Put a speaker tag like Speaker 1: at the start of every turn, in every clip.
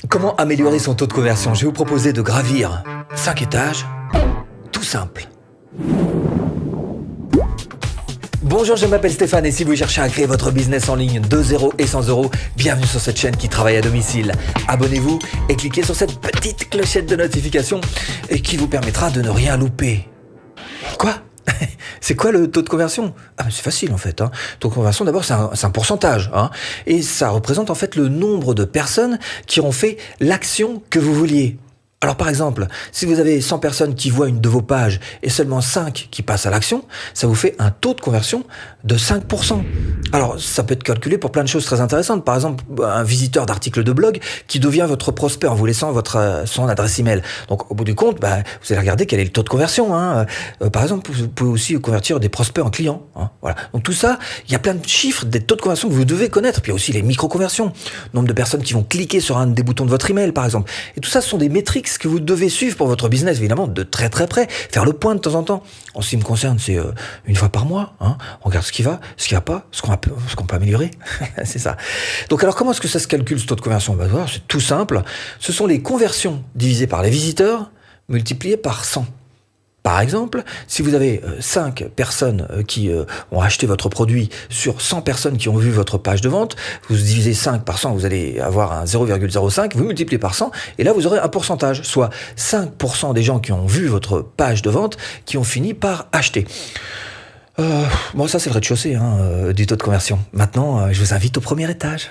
Speaker 1: Comment améliorer son taux de conversion? Je vais vous proposer de gravir 5 étages, tout simple. Bonjour, je m'appelle Stéphane et si vous cherchez à créer votre business en ligne de 0 et 100 euros, bienvenue sur cette chaîne qui travaille à domicile. Abonnez-vous et cliquez sur cette petite clochette de notification et qui vous permettra de ne rien louper. Quoi? C'est quoi le taux de conversion? C'est facile en fait. Taux de conversion, d'abord, c'est un pourcentage. Et ça représente en fait le nombre de personnes qui auront fait l'action que vous vouliez. Alors par exemple, si vous avez 100 personnes qui voient une de vos pages et seulement 5 qui passent à l'action, ça vous fait un taux de conversion de 5%. Alors ça peut être calculé pour plein de choses très intéressantes. Par exemple, un visiteur d'article de blog qui devient votre prospect en vous laissant son adresse email. Donc au bout du compte, vous allez regarder quel est le taux de conversion. Par exemple, vous pouvez aussi convertir des prospects en clients. Voilà. Donc tout ça, il y a plein de chiffres, des taux de conversion que vous devez connaître. Puis il y a aussi les micro-conversions. Nombre de personnes qui vont cliquer sur un des boutons de votre email, par exemple. Et tout ça, ce sont des métriques que vous devez suivre pour votre business, évidemment, de très très près, faire le point de temps en temps. En ce qui me concerne, c'est une fois par mois. On regarde ce qui va pas, ce qu'on peut améliorer. C'est ça. Donc alors, comment est-ce que ça se calcule, ce taux de conversion? Voir, c'est tout simple. Ce sont les conversions divisées par les visiteurs multipliées par 100. Par exemple, si vous avez 5 personnes qui ont acheté votre produit sur 100 personnes qui ont vu votre page de vente, vous divisez 5 par 100, vous allez avoir un 0,05, vous multipliez par 100, et là vous aurez un pourcentage, soit 5% des gens qui ont vu votre page de vente qui ont fini par acheter. Ça c'est le rez-de-chaussée du taux de conversion. Maintenant, je vous invite au premier étage.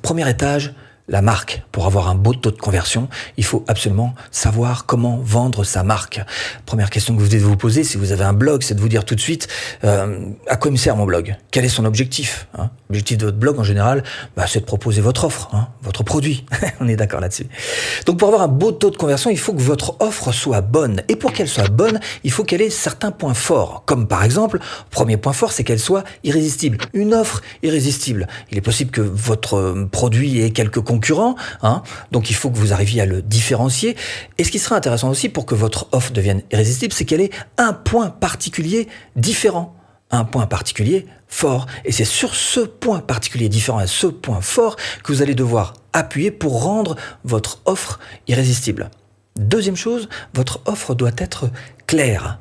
Speaker 1: Premier étage, la marque. Pour avoir un beau taux de conversion, il faut absolument savoir comment vendre sa marque. Première question que vous devez vous poser, si vous avez un blog, c'est de vous dire tout de suite à quoi me sert mon blog? Quel est son objectif? L'objectif de votre blog en général, c'est de proposer votre offre, votre produit. On est d'accord là-dessus. Donc pour avoir un beau taux de conversion, il faut que votre offre soit bonne. Et pour qu'elle soit bonne, il faut qu'elle ait certains points forts. Comme par exemple, premier point fort, c'est qu'elle soit irrésistible. Une offre irrésistible. Il est possible que votre produit ait quelques concurrents, donc il faut que vous arriviez à le différencier. Et ce qui serait intéressant aussi pour que votre offre devienne irrésistible, c'est qu'elle ait un point particulier différent, un point particulier fort. Et c'est sur ce point particulier différent, et ce point fort, que vous allez devoir appuyer pour rendre votre offre irrésistible. Deuxième chose, votre offre doit être claire.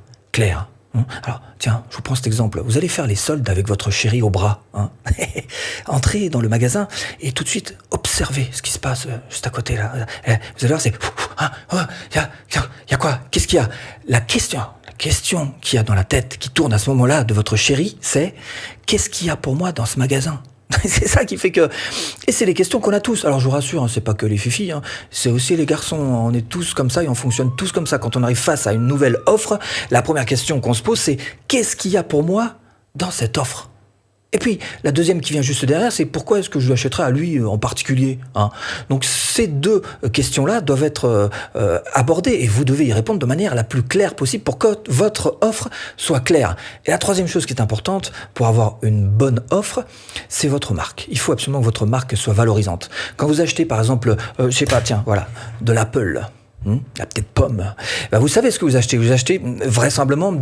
Speaker 1: Alors, tiens, je vous prends cet exemple. Vous allez faire les soldes avec votre chérie au bras. Entrez dans le magasin et tout de suite, observez ce qui se passe juste à côté. Là. Vous allez voir, c'est... Il y a quoi? Qu'est-ce qu'il y a? La question qu'il y a dans la tête, qui tourne à ce moment-là de votre chérie, c'est qu'est-ce qu'il y a pour moi dans ce magasin? C'est ça qui fait que... Et c'est les questions qu'on a tous. Alors je vous rassure, c'est pas que les filles, c'est aussi les garçons. On est tous comme ça et on fonctionne tous comme ça. Quand on arrive face à une nouvelle offre, la première question qu'on se pose, c'est qu'est-ce qu'il y a pour moi dans cette offre? Et puis, la deuxième qui vient juste derrière, c'est pourquoi est-ce que je l'achèterais à lui en particulier? Donc, ces deux questions-là doivent être abordées et vous devez y répondre de manière la plus claire possible pour que votre offre soit claire. Et la troisième chose qui est importante pour avoir une bonne offre, c'est votre marque. Il faut absolument que votre marque soit valorisante. Quand vous achetez, par exemple, de l'Apple, la petite pomme. Vous savez ce que vous achetez. Vous achetez vraisemblablement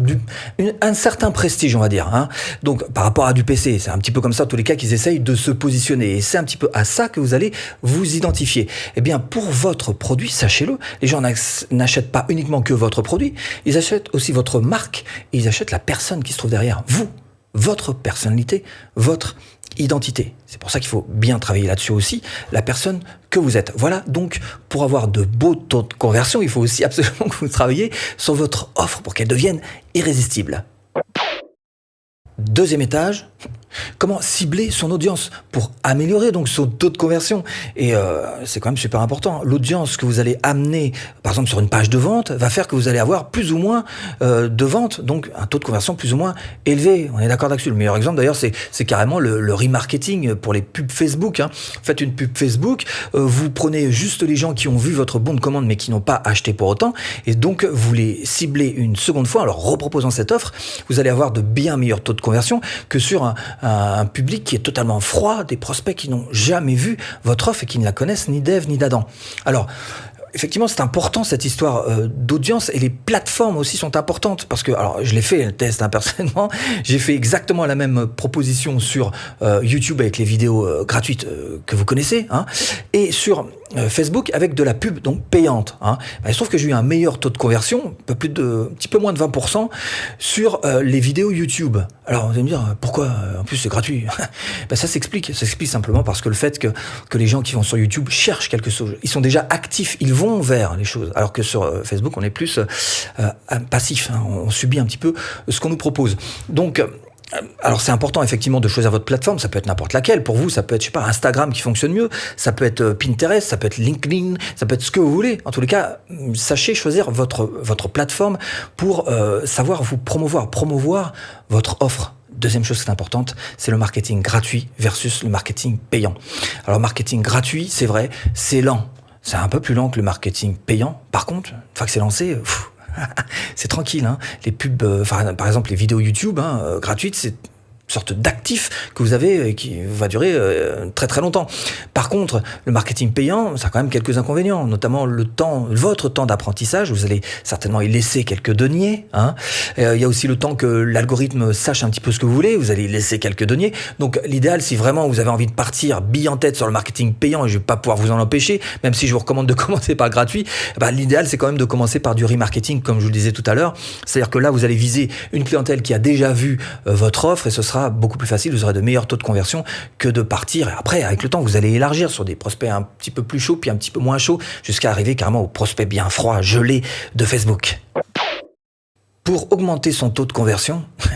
Speaker 1: un certain prestige, on va dire. Donc, par rapport à du PC, c'est un petit peu comme ça, tous les cas, qu'ils essayent de se positionner. Et c'est un petit peu à ça que vous allez vous identifier. Eh bien, pour votre produit, sachez-le, les gens n'achètent pas uniquement que votre produit, ils achètent aussi votre marque et ils achètent la personne qui se trouve derrière vous, votre personnalité, votre identité. C'est pour ça qu'il faut bien travailler là-dessus aussi, la personne que vous êtes. Voilà, donc pour avoir de beaux taux de conversion, il faut aussi absolument que vous travailliez sur votre offre pour qu'elle devienne irrésistible. Deuxième étage, comment cibler son audience pour améliorer donc son taux de conversion. Et c'est quand même super important. L'audience que vous allez amener, par exemple sur une page de vente, va faire que vous allez avoir plus ou moins de ventes, donc un taux de conversion plus ou moins élevé. On est d'accord là-dessus. Le meilleur exemple d'ailleurs, c'est carrément le remarketing pour les pubs Facebook. Faites une pub Facebook, vous prenez juste les gens qui ont vu votre bon de commande mais qui n'ont pas acheté pour autant, et donc vous les ciblez une seconde fois en leur reproposant cette offre. Vous allez avoir de bien meilleurs taux de conversion que sur un public qui est totalement froid, des prospects qui n'ont jamais vu votre offre et qui ne la connaissent ni d'Ève ni d'Adam. Alors, effectivement, c'est important cette histoire d'audience, et les plateformes aussi sont importantes parce que, alors, je l'ai fait le test personnellement, j'ai fait exactement la même proposition sur YouTube avec les vidéos gratuites que vous connaissez, hein, et sur Facebook avec de la pub donc payante. Hein. Il se trouve que j'ai eu un meilleur taux de conversion, un petit peu moins de 20% sur les vidéos YouTube. Alors vous allez me dire pourquoi en plus c'est gratuit. Ça s'explique simplement parce que le fait que les gens qui vont sur YouTube cherchent quelque chose, ils sont déjà actifs, ils vont vers les choses, alors que sur Facebook on est plus passif, hein, on subit un petit peu ce qu'on nous propose. Donc alors c'est important effectivement de choisir votre plateforme, ça peut être n'importe laquelle, pour vous ça peut être, je sais pas, Instagram qui fonctionne mieux, ça peut être Pinterest, ça peut être LinkedIn, ça peut être ce que vous voulez. En tous les cas, sachez choisir votre plateforme pour savoir vous promouvoir votre offre. Deuxième chose qui est importante, c'est le marketing gratuit versus le marketing payant. Alors marketing gratuit, c'est vrai, c'est lent, c'est un peu plus lent que le marketing payant. Par contre, une fois que c'est lancé, c'est tranquille, hein. Les pubs, par exemple les vidéos YouTube gratuites, c'est une sorte d'actif que vous avez et qui va durer très très longtemps. Par contre, le marketing payant, ça a quand même quelques inconvénients, notamment votre temps d'apprentissage. Vous allez certainement y laisser quelques deniers. Hein. Il y a aussi le temps que l'algorithme sache un petit peu ce que vous voulez. Vous allez y laisser quelques deniers. Donc l'idéal, si vraiment vous avez envie de partir bille en tête sur le marketing payant, et je vais pas pouvoir vous en empêcher, même si je vous recommande de commencer par le gratuit, l'idéal c'est quand même de commencer par du remarketing, comme je vous le disais tout à l'heure. C'est-à-dire que là, vous allez viser une clientèle qui a déjà vu votre offre, et ce sera beaucoup plus facile, vous aurez de meilleurs taux de conversion que de partir. Et après, avec le temps, vous allez élargir sur des prospects un petit peu plus chauds, puis un petit peu moins chauds, jusqu'à arriver carrément aux prospects bien froids, gelés de Facebook. Pour augmenter son taux de conversion, il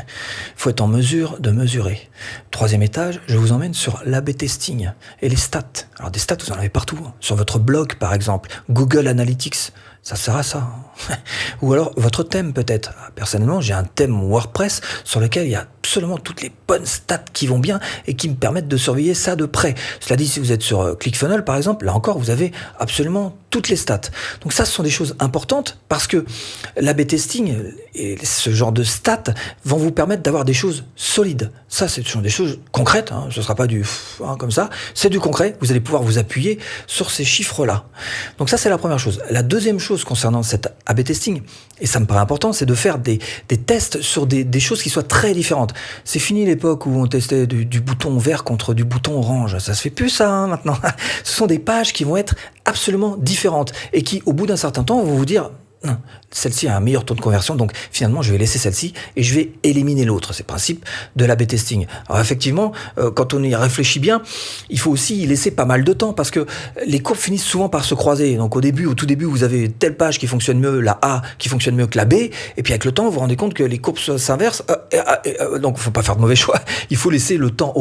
Speaker 1: faut être en mesure de mesurer. Troisième étage, je vous emmène sur l'A/B testing et les stats. Alors des stats, vous en avez partout. Sur votre blog, par exemple, Google Analytics, ça sert à ça. Ou alors votre thème peut-être. Personnellement, j'ai un thème WordPress sur lequel il y a absolument toutes les bonnes stats qui vont bien et qui me permettent de surveiller ça de près. Cela dit, si vous êtes sur ClickFunnels, par exemple, là encore, vous avez absolument toutes les stats. Donc ça, ce sont des choses importantes parce que l'A/B testing et ce genre de stats vont vous permettre d'avoir des choses solides. Ça, ce sont des choses concrètes. Hein. Ce ne sera pas du comme ça. C'est du concret. Vous allez pouvoir vous appuyer sur ces chiffres-là. Donc ça, c'est la première chose. La deuxième chose concernant cet A/B testing, et ça me paraît important, c'est de faire des tests sur des choses qui soient très différentes. C'est fini l'époque où on testait du bouton vert contre du bouton orange. Ça se fait plus ça maintenant. Ce sont des pages qui vont être absolument différentes et qui, au bout d'un certain temps, vont vous dire non, celle-ci a un meilleur taux de conversion, donc finalement je vais laisser celle-ci et je vais éliminer l'autre. C'est le principe de l'A/B testing. Alors effectivement, quand on y réfléchit bien, il faut aussi y laisser pas mal de temps parce que les courbes finissent souvent par se croiser. Donc au tout début, vous avez telle page qui fonctionne mieux, la A qui fonctionne mieux que la B, et puis avec le temps, vous vous rendez compte que les courbes s'inversent. Donc il ne faut pas faire de mauvais choix. Il faut laisser le temps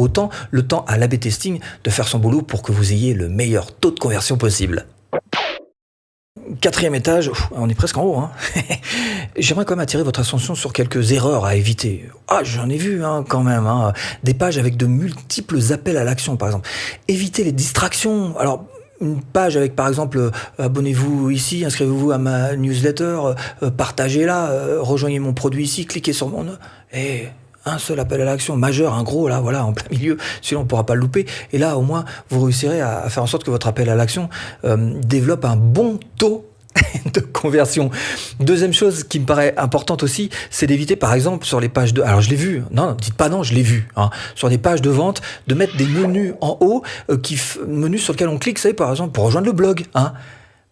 Speaker 1: à l'A/B testing de faire son boulot pour que vous ayez le meilleur taux de conversion possible. Quatrième étage, on est presque en haut. Hein. J'aimerais quand même attirer votre attention sur quelques erreurs à éviter. J'en ai vu quand même. Des pages avec de multiples appels à l'action, par exemple. Évitez les distractions. Alors, une page avec, par exemple, abonnez-vous ici, inscrivez-vous à ma newsletter, partagez-la, rejoignez mon produit ici, cliquez sur mon... un seul appel à l'action majeur, un gros, là, voilà, en plein milieu, sinon on ne pourra pas le louper. Et là, au moins, vous réussirez à faire en sorte que votre appel à l'action développe un bon taux de conversion. Deuxième chose qui me paraît importante aussi, c'est d'éviter, par exemple, sur les pages de... Alors, je l'ai vu. Non, dites pas non, je l'ai vu. Sur des pages de vente, de mettre des menus en haut, menus sur lesquels on clique, vous savez, par exemple, pour rejoindre le blog.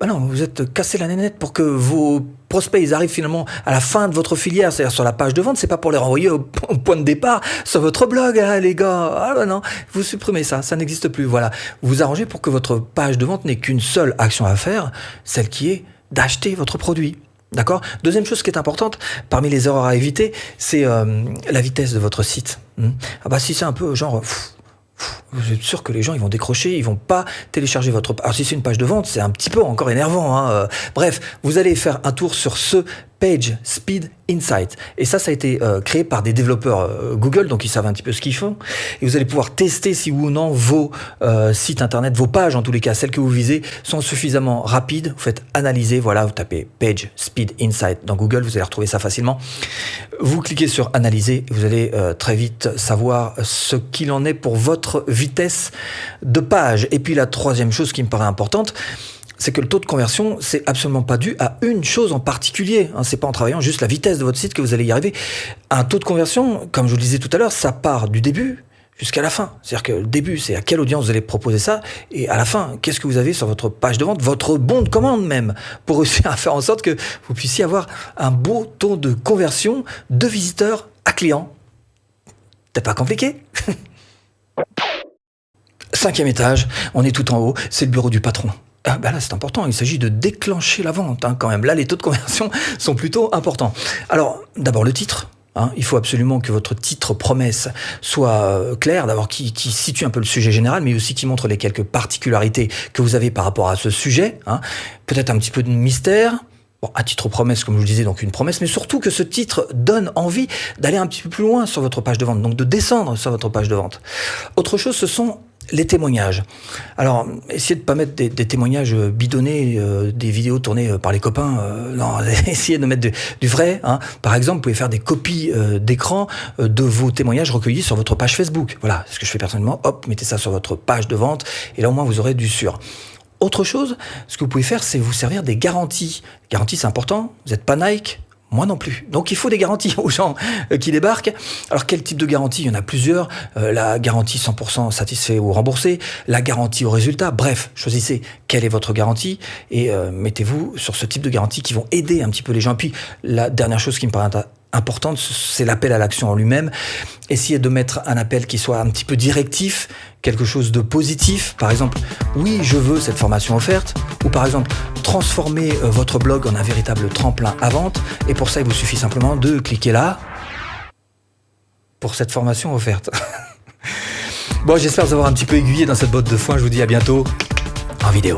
Speaker 1: Non, vous êtes cassé la nénette pour que vos prospects, ils arrivent finalement à la fin de votre filière, c'est-à-dire sur la page de vente, c'est pas pour les renvoyer au point de départ sur votre blog, les gars. Non, vous supprimez ça n'existe plus. Voilà, vous arrangez pour que votre page de vente n'ait qu'une seule action à faire, celle qui est d'acheter votre produit. D'accord ? Deuxième chose qui est importante, parmi les erreurs à éviter, c'est la vitesse de votre site. Si c'est un peu genre... vous êtes sûr que les gens ils vont décrocher, ils vont pas télécharger votre... Alors si c'est une page de vente, c'est un petit peu encore énervant. Bref, vous allez faire un tour sur ce Page Speed Insight. Et ça a été créé par des développeurs Google, donc ils savent un petit peu ce qu'ils font. Et vous allez pouvoir tester si oui ou non vos sites internet, vos pages en tous les cas, celles que vous visez, sont suffisamment rapides. Vous faites analyser, voilà, vous tapez Page Speed Insight dans Google, vous allez retrouver ça facilement. Vous cliquez sur analyser, vous allez très vite savoir ce qu'il en est pour votre vitesse de page. Et puis la troisième chose qui me paraît importante, c'est que le taux de conversion, c'est absolument pas dû à une chose en particulier. Hein, c'est pas en travaillant juste la vitesse de votre site que vous allez y arriver. Un taux de conversion, comme je vous le disais tout à l'heure, ça part du début jusqu'à la fin. C'est-à-dire que le début, c'est à quelle audience vous allez proposer ça, et à la fin, qu'est-ce que vous avez sur votre page de vente, votre bon de commande même, pour réussir à faire en sorte que vous puissiez avoir un beau taux de conversion de visiteurs à clients. C'est pas compliqué. 5e étage, on est tout en haut, c'est le bureau du patron. Ah bah là c'est important, il s'agit de déclencher la vente quand même. Là les taux de conversion sont plutôt importants. Alors d'abord le titre. Il faut absolument que votre titre promesse soit clair, d'abord qui situe un peu le sujet général, mais aussi qui montre les quelques particularités que vous avez par rapport à ce sujet. Peut-être un petit peu de mystère. Bon, un titre promesse, comme je vous le disais, donc une promesse, mais surtout que ce titre donne envie d'aller un petit peu plus loin sur votre page de vente, donc de descendre sur votre page de vente. Autre chose, ce sont les témoignages. Alors, essayez de pas mettre des témoignages bidonnés, des vidéos tournées par les copains. Non, essayez de mettre du vrai. Par exemple, vous pouvez faire des copies d'écran de vos témoignages recueillis sur votre page Facebook. Voilà, c'est ce que je fais personnellement. Hop, mettez ça sur votre page de vente, et là au moins vous aurez du sûr. Autre chose, ce que vous pouvez faire, c'est vous servir des garanties. Les garanties, c'est important. Vous n'êtes pas Nike. Moi non plus. Donc il faut des garanties aux gens qui débarquent. Alors quel type de garantie? Il y en a plusieurs. La garantie 100% satisfait ou remboursé, la garantie au résultat. Bref, choisissez quelle est votre garantie et mettez-vous sur ce type de garantie qui vont aider un petit peu les gens. Et puis la dernière chose qui me paraît importante, c'est l'appel à l'action en lui-même. Essayez de mettre un appel qui soit un petit peu directif, quelque chose de positif. Par exemple, oui, je veux cette formation offerte. Ou par exemple, transformer votre blog en un véritable tremplin à vente. Et pour ça, il vous suffit simplement de cliquer là pour cette formation offerte. Bon, j'espère vous avoir un petit peu aiguillé dans cette botte de foin. Je vous dis à bientôt en vidéo.